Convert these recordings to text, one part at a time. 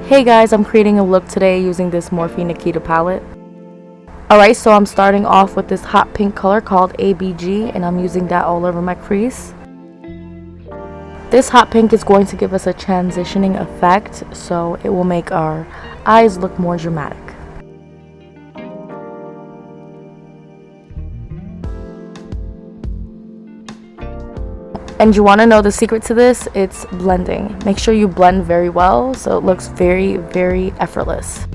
Hey guys, I'm creating a look today using this Morphe Nikita palette. Alright, so I'm starting off with this hot pink color called ABG, and I'm using that all over my crease. This hot pink is going to give us a transitioning effect, so it will make our eyes look more dramatic. And you want to know the secret to this? It's blending. Make sure you blend very well so it looks very, very effortless.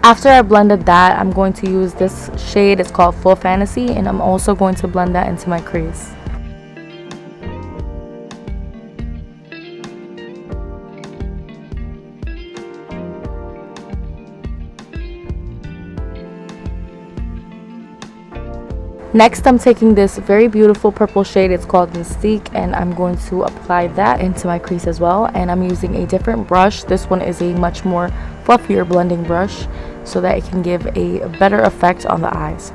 After I blended that, I'm going to use this shade. It's called Full Fantasy, and I'm also going to blend that into my crease. Next, I'm taking this very beautiful purple shade. It's called Mystique, and I'm going to apply that into my crease as well. And I'm using a different brush. This one is a much more fluffier blending brush, so that it can give a better effect on the eyes.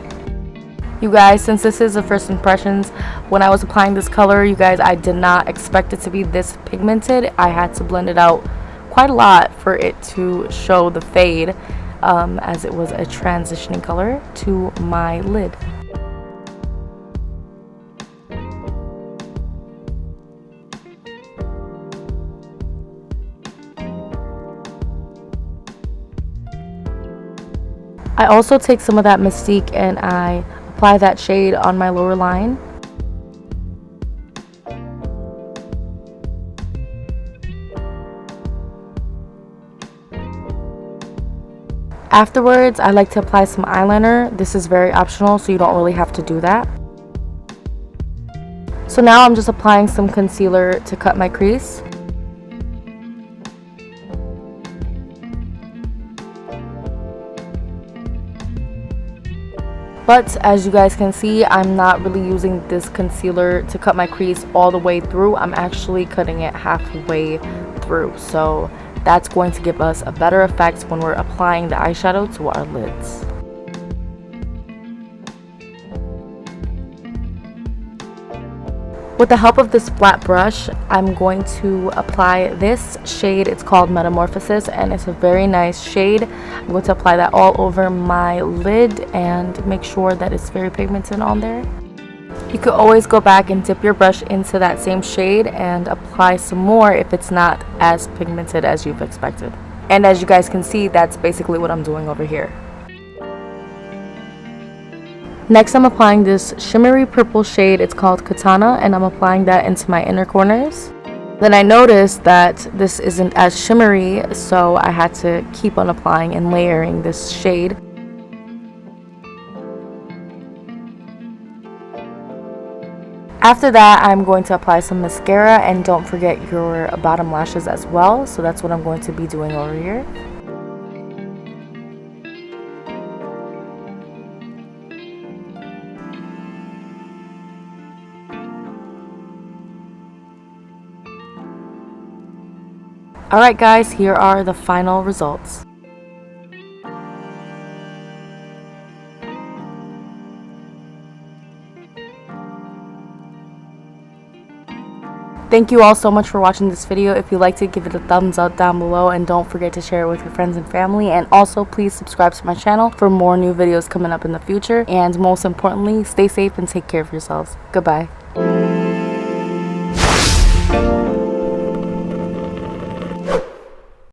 You guys, since this is the first impressions, when I was applying this color, you guys, I did not expect it to be this pigmented. I had to blend it out quite a lot for it to show the fade, as it was a transitioning color to my lid. I also take some of that Mystique and I apply that shade on my lower line. Afterwards, I like to apply some eyeliner. This is very optional, so you don't really have to do that. So now I'm just applying some concealer to cut my crease. But as you guys can see, I'm not really using this concealer to cut my crease all the way through. I'm actually cutting it halfway through. So that's going to give us a better effect when we're applying the eyeshadow to our lids. With the help of this flat brush, I'm going to apply this shade. It's called Metamorphosis, and it's a very nice shade. I'm going to apply that all over my lid and make sure that it's very pigmented on there. You could always go back and dip your brush into that same shade and apply some more if it's not as pigmented as you've expected. And as you guys can see, that's basically what I'm doing over here. Next, I'm applying this shimmery purple shade. It's called Katana, and I'm applying that into my inner corners. Then I noticed that this isn't as shimmery, so I had to keep on applying and layering this shade. After that, I'm going to apply some mascara, and don't forget your bottom lashes as well. So that's what I'm going to be doing over here. Alright guys, here are the final results. Thank you all so much for watching this video. If you liked it, give it a thumbs up down below, and don't forget to share it with your friends and family. And also please subscribe to my channel for more new videos coming up in the future. And most importantly, stay safe and take care of yourselves. Goodbye.